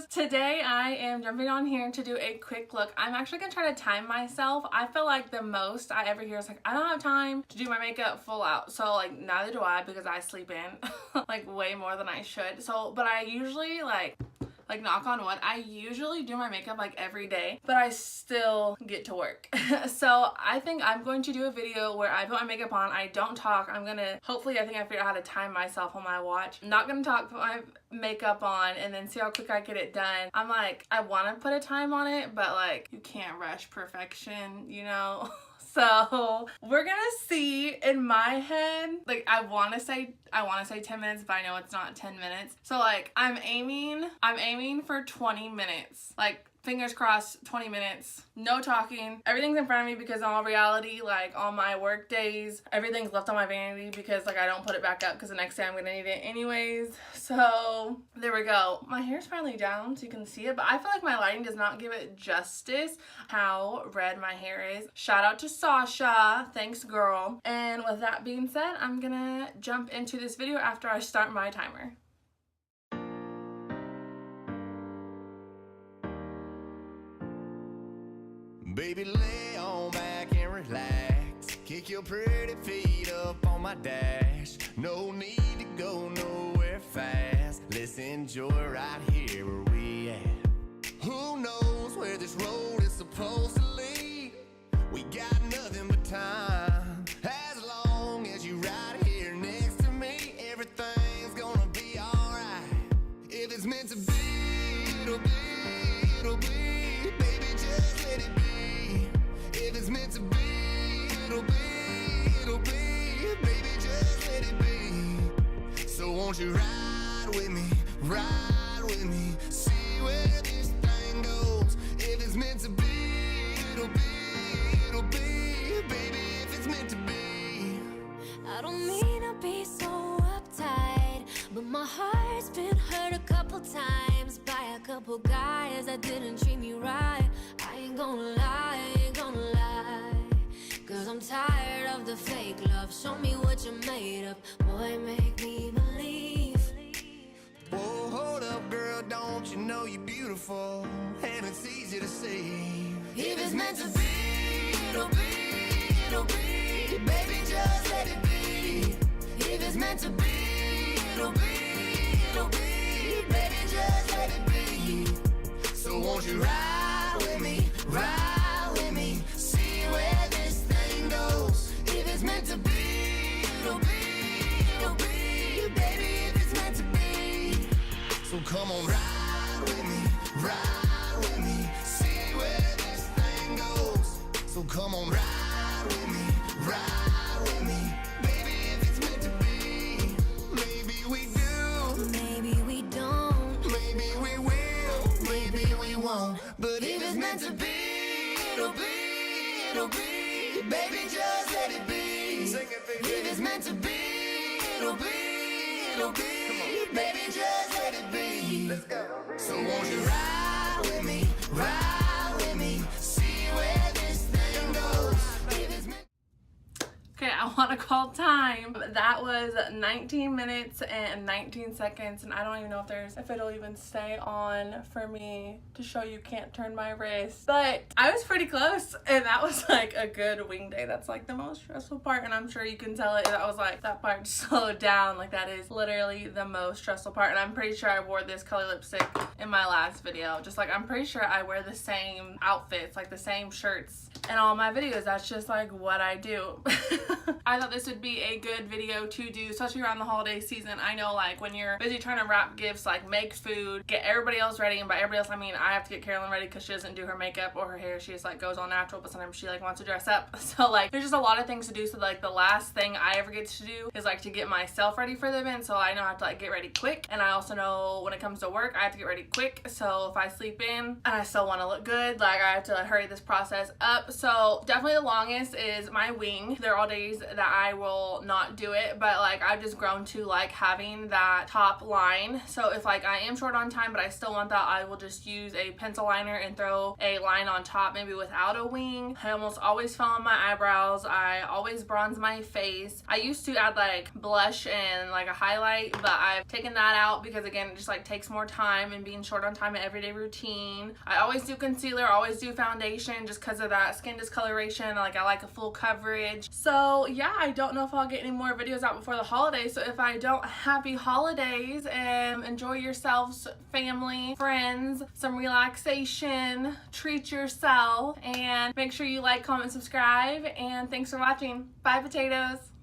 Today I am jumping on here to do a quick look. I'm actually gonna try to time myself. I feel like the most I ever hear is like, I don't have time to do my makeup full out. So like neither do I, because I sleep in like way more than I should. So but I usually like knock on wood, I usually do my makeup like every day, but I still get to work. So I think I'm going to do a video where I put my makeup on, I don't talk. I'm gonna, hopefully I think I figured out how to time myself on my watch. I'm not gonna talk, put my makeup on, and then see how quick I get it done. I'm like, I wanna put a time on it, but like, you can't rush perfection, you know? So we're gonna see. In my head, like I wanna say 10 minutes, but I know it's not 10 minutes. So like I'm aiming for 20 minutes. Like fingers crossed, 20 minutes, no talking. Everything's in front of me because in all reality, like on my work days, everything's left on my vanity because like I don't put it back up because the next day I'm gonna need it anyways. So there we go. My hair's finally down so you can see it, but I feel like my lighting does not give it justice how red my hair is. Shout out to Sasha, thanks girl. And with that being said, I'm gonna jump into this video after I start my timer. Baby, lay on back and relax. Kick your pretty feet up on my dash. No need to go nowhere fast. Let's enjoy right here where we at. Who knows where this road is supposed to lead? We got nothing but time. As long as you right here next to me, everything's gonna be alright. If it's meant to be, it'll be, it'll be. Baby, just let it be. If it's meant to be, it'll be, it'll be. Baby, just let it be. So won't you ride with me, see where this thing goes. If it's meant to be, it'll be, it'll be. Baby, if it's meant to be. I don't mean to be so uptight, but my heart's been hurt a couple times by a couple guys that didn't treat me right. I ain't gonna lie, cause I'm tired of the fake love. Show me what you're made of, boy, make me believe. Whoa, hold up, girl, don't you know you're beautiful? And it's easy to see. If it's meant to be, it'll be, it'll be. Baby, just let it be. If it's meant to be, it'll be, it'll be. Baby, just let it be. So won't you ride with me, see where this thing goes. If it's meant to be, it'll be, it'll be. Baby, if it's meant to be. So come on, ride with me, see where this thing goes. So come on, ride with me, baby, if it's meant to be. Maybe we do, Maybe we don't, maybe we will, maybe we won't. But if it's meant to be, it'll be, it'll be. Baby, just let it be. Sing it, baby. If it's meant to be, it'll be, it'll be. Baby, just let it be. Let's go. So won't you ride with me, see where this thing goes. If it's meant. Okay, I want to call time. That was 19 minutes and 19 seconds, and I don't even know if it'll even stay on for me to show you can't turn my wrist. But I was pretty close, and that was like a good wing day. That's like the most stressful part, and I'm sure you can tell it. That was like, that part slowed down. Like that is literally the most stressful part, and I'm pretty sure I wore this color lipstick in my last video. Just like, I'm pretty sure I wear the same outfits, like the same shirts in all my videos. That's just like what I do. I thought this would be a good video to do, especially around the holiday season. I know like when you're busy trying to wrap gifts, like make food, get everybody else ready, and by everybody else I mean I have to get Carolyn ready because she doesn't do her makeup or her hair. She just like goes all natural, but sometimes she like wants to dress up. So like there's just a lot of things to do. So like the last thing I ever get to do is like to get myself ready for the event. So I know I have to like get ready quick, and I also know when it comes to work I have to get ready quick. So if I sleep in and I still want to look good, like I have to hurry this process up. So definitely the longest is my wing. There are all days that I will not do it, but like I've just grown to like having that top line. So if like I am short on time but I still want that, I will just use a pencil liner and throw a line on top, maybe without a wing. I almost always fill in my eyebrows. I always bronze my face. I used to add like blush and like a highlight, but I've taken that out because again it just like takes more time and being short on time in everyday routine. I always do concealer, always do foundation just because of that skin discoloration. Like I like a full coverage. So yeah, I don't know if I'll get any more videos out before the holidays. So if I don't, happy holidays and enjoy yourselves, family, friends, some relaxation, treat yourself, and make sure you like, comment, subscribe, and thanks for watching. Bye potatoes.